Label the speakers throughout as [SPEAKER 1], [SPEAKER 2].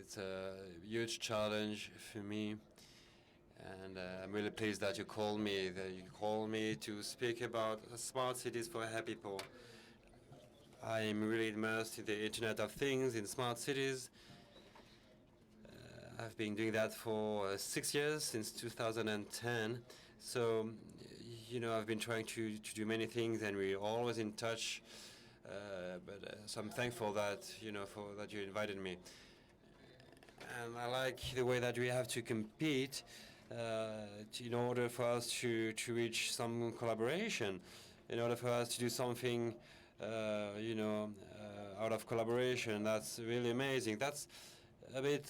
[SPEAKER 1] It's a huge challenge for me, and I'm really pleased that you called me to speak about smart cities for happy people. I'm really immersed in the Internet of Things, in smart cities. I've been doing that for 6 years, since 2010. So, I've been trying to do many things, and we're always in touch. So I'm thankful that, for that you invited me. And I like the way that we have to compete in order for us to reach some collaboration, in order for us to do something, out of collaboration. That's really amazing. That's a bit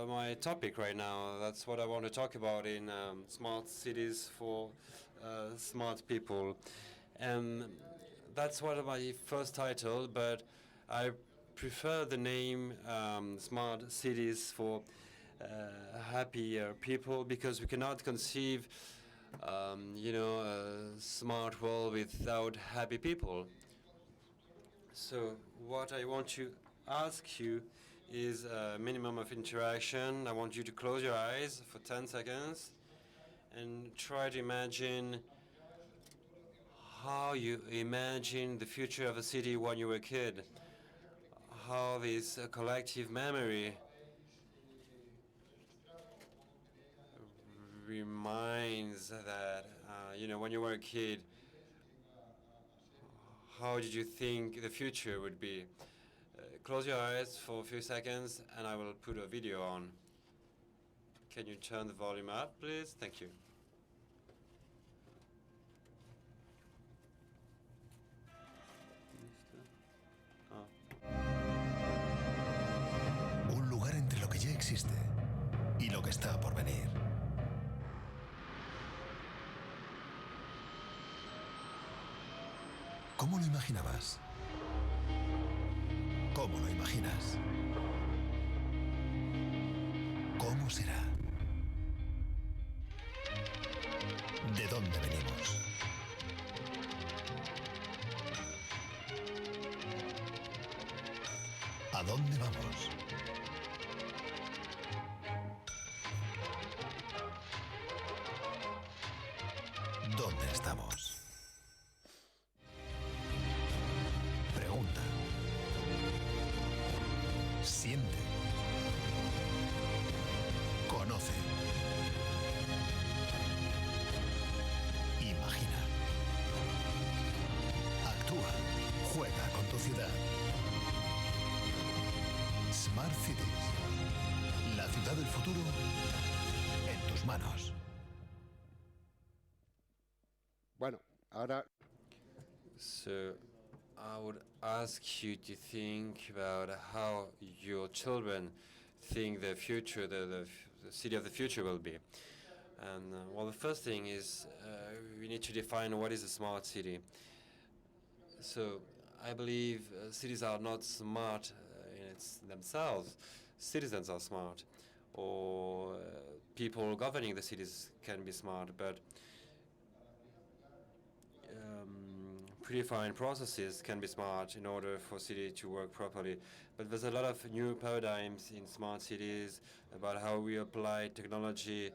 [SPEAKER 1] my topic right now. That's what I want to talk about in smart cities for smart people. And that's what my first title, but I prefer the name Smart Cities for happier people, because we cannot conceive, a smart world without happy people. So what I want to ask you is a minimum of interaction. I want you to close your eyes for 10 seconds and try to imagine how you imagine the future of a city when you were a kid. How this collective memory reminds that, when you were a kid, how did you think the future would be? Close your eyes for a few seconds and I will put a video on. Can you turn the volume up, please? Thank you.
[SPEAKER 2] Un lugar entre lo que ya existe y lo que está por venir. ¿Cómo lo imaginabas? ¿Cómo lo imaginas? ¿Cómo será? ¿De dónde venimos? ¿A dónde vamos? ¿Dónde estamos? Pregunta. Siente. Conoce. Imagina. Actúa. Juega con tu ciudad. Smart Cities. La ciudad del futuro en tus manos.
[SPEAKER 3] Bueno, ahora.
[SPEAKER 1] So I would ask you to think about how your children think the future, the city of the future will be. And well, the first thing is we need to define what is a smart city. So I believe cities are not smart in themselves. Citizens are smart, or people governing the cities can be smart, but predefined processes can be smart in order for city to work properly. But there's a lot of new paradigms in smart cities about how we apply technology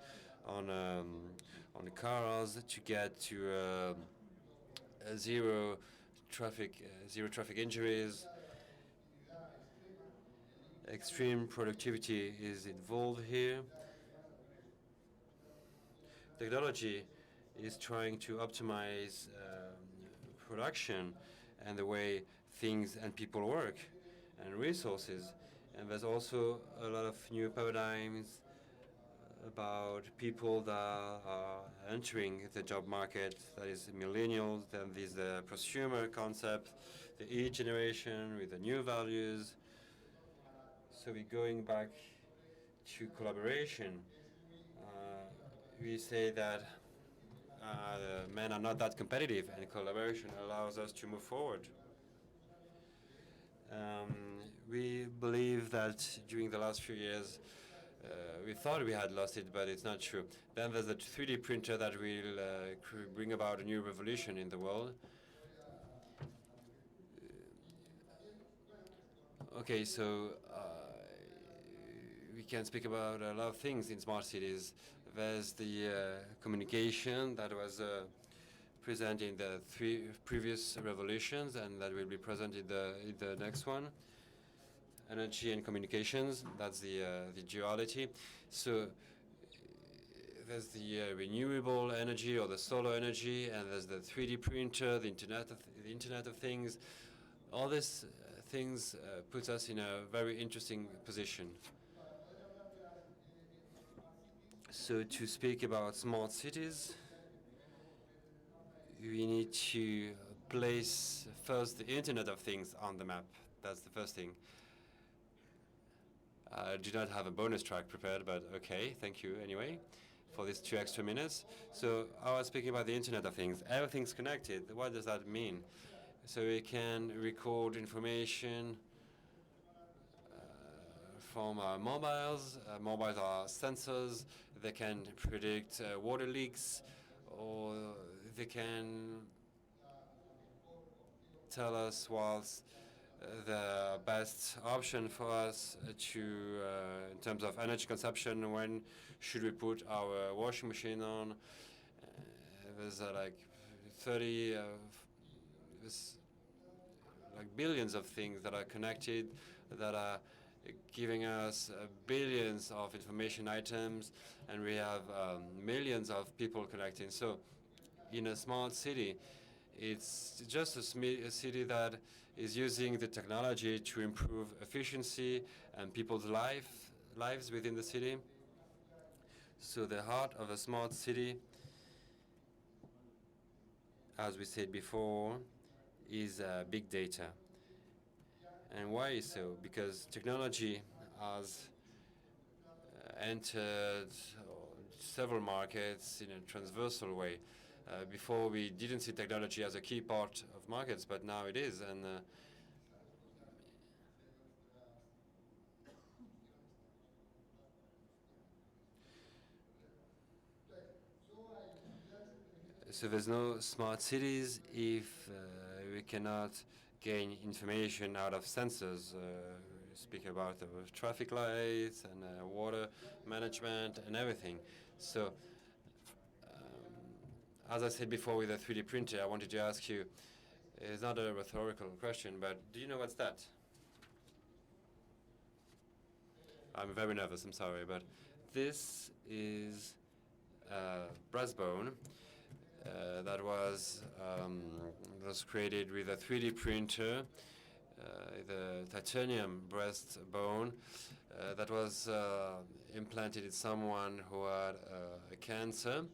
[SPEAKER 1] on the cars to get to zero traffic injuries. Extreme productivity is involved here. Technology is trying to optimize production and the way things and people work and resources. And there's also a lot of new paradigms about people that are entering the job market, that is millennials, then there's the prosumer concept, the E-generation with the new values. So we're going back to collaboration. We say that men are not that competitive, and collaboration allows us to move forward. We believe that during the last few years, we thought we had lost it, but it's not true. Then there's a 3D printer that will bring about a new revolution in the world. Okay, so we can speak about a lot of things in smart cities. There's the communication that was present in the 3 previous revolutions, and that will be present in the next one. Energy and communications, that's the duality. So there's the renewable energy or the solar energy, and there's the 3D printer, the Internet of Things. All these things puts us in a very interesting position. So to speak about smart cities, we need to place first the Internet of Things on the map. That's the first thing. I do not have a bonus track prepared, but okay, thank you anyway for these 2 extra minutes. So I was speaking about the Internet of Things. Everything's connected. What does that mean? So we can record information from our mobiles. Mobiles are sensors. They can predict water leaks, or they can tell us what's the best option for us in terms of energy consumption. When should we put our washing machine on? There's like 30, like billions of things that are connected, that are giving us billions of information items, and we have millions of people connecting. So in a smart city, it's just a city that is using the technology to improve efficiency and people's lives within the city. So the heart of a smart city, as we said before, is big data. And why so? Because technology has entered several markets in a transversal way. Before, we didn't see technology as a key part of markets, but now it is. And so there's no smart cities if we cannot gain information out of sensors. We speak about traffic lights and water management and everything. So as I said before with the 3D printer, I wanted to ask you, it's not a rhetorical question, but do you know what's that? I'm very nervous, I'm sorry, but this is brass bone that was created with a 3D printer, the titanium breast bone that was implanted in someone who had a cancer.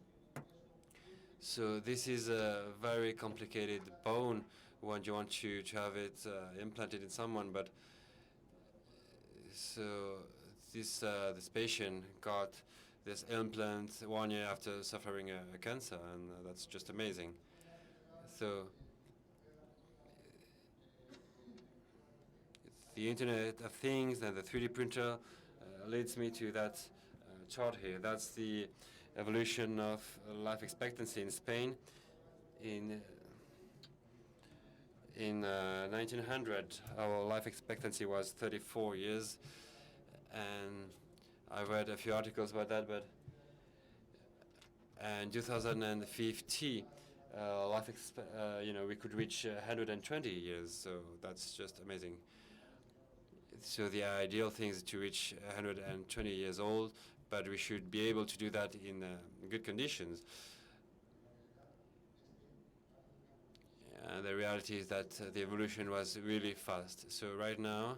[SPEAKER 1] So this is a very complicated bone when you want to have it implanted in someone. But so this patient got this implant 1 year after suffering a cancer, and that's just amazing. So the Internet of Things and the 3D printer leads me to that chart here. That's the evolution of life expectancy in Spain. In 1900, our life expectancy was 34 years, and I read a few articles about that. But in 2050, we could reach 120 years. So that's just amazing. So the ideal thing is to reach 120 years old, but we should be able to do that in good conditions. And the reality is that the evolution was really fast. So right now,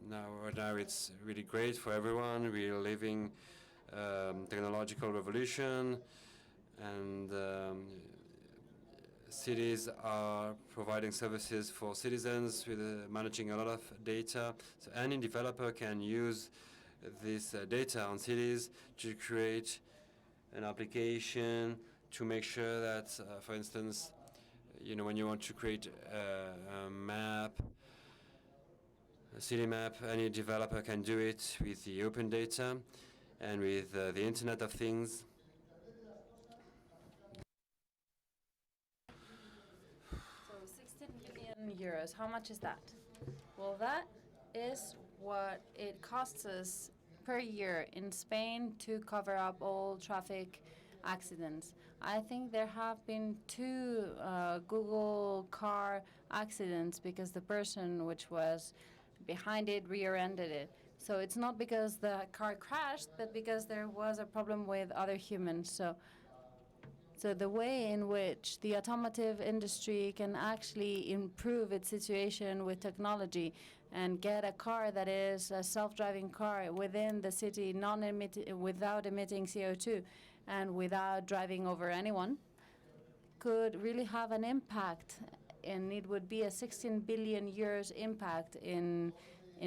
[SPEAKER 1] now it's really great for everyone. We're living technological revolution, and cities are providing services for citizens with managing a lot of data. So any developer can use this data on cities to create an application to make sure that, for instance, when you want to create a map, a city map, any developer can do it with the open data and with the Internet of Things.
[SPEAKER 4] So 16 billion euros, how much is that? Well, that is what it costs us per year in Spain to cover up all traffic accidents. I think there have been two Google car accidents because the person which was behind it rear-ended it. So it's not because the car crashed, but because there was a problem with other humans. So the way in which the automotive industry can actually improve its situation with technology and get a car that is a self-driving car within the city, without emitting CO2 and without driving over anyone, could really have an impact. And it would be a 16 billion euros impact in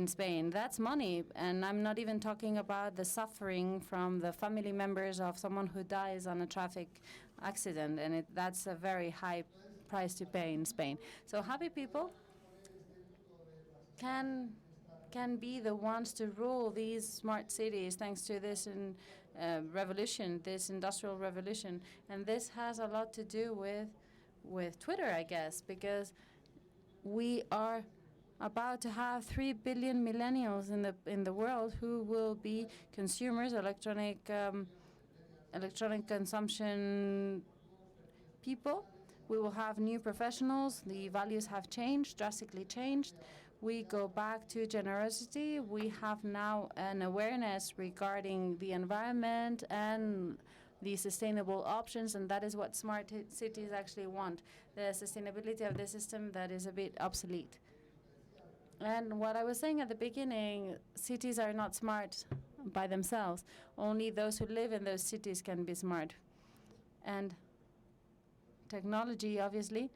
[SPEAKER 4] Spain. That's money, and I'm not even talking about the suffering from the family members of someone who dies on a traffic accident, and that's a very high price to pay in Spain. So happy people can be the ones to rule these smart cities thanks to this revolution, this industrial revolution, and this has a lot to do with Twitter, I guess, because we are about to have 3 billion millennials in the world who will be consumers, electronic consumption people. We will have new professionals. The values have changed, drastically changed. We go back to generosity. We have now an awareness regarding the environment and the sustainable options, and that is what smart cities actually want, the sustainability of the system that is a bit obsolete. And what I was saying at the beginning, cities are not smart by themselves. Only those who live in those cities can be smart. And technology, obviously,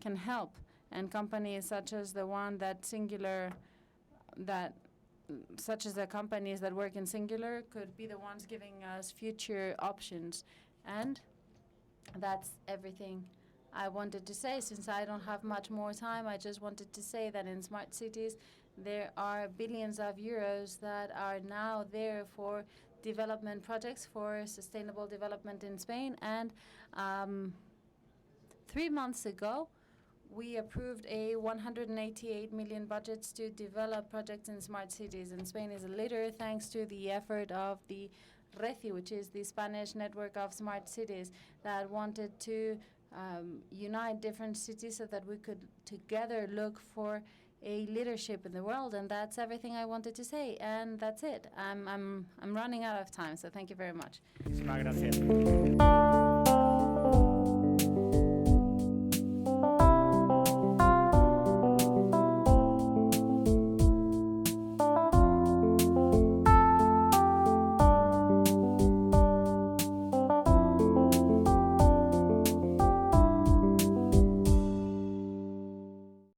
[SPEAKER 4] can help. And companies such as the one that such as the companies that work in Sngular could be the ones giving us future options. And that's everything I wanted to say. Since I don't have much more time, I just wanted to say that in smart cities, there are billions of euros that are now there for development projects for sustainable development in Spain. And 3 months ago, we approved a 188 million budgets to develop projects in smart cities. And Spain is a leader thanks to the effort of the RECI, which is the Spanish network of smart cities, that wanted to unite different cities so that we could together look for a leadership in the world. And that's everything I wanted to say. And that's it. I'm running out of time, so thank you very much.
[SPEAKER 5] Muchísimas gracias.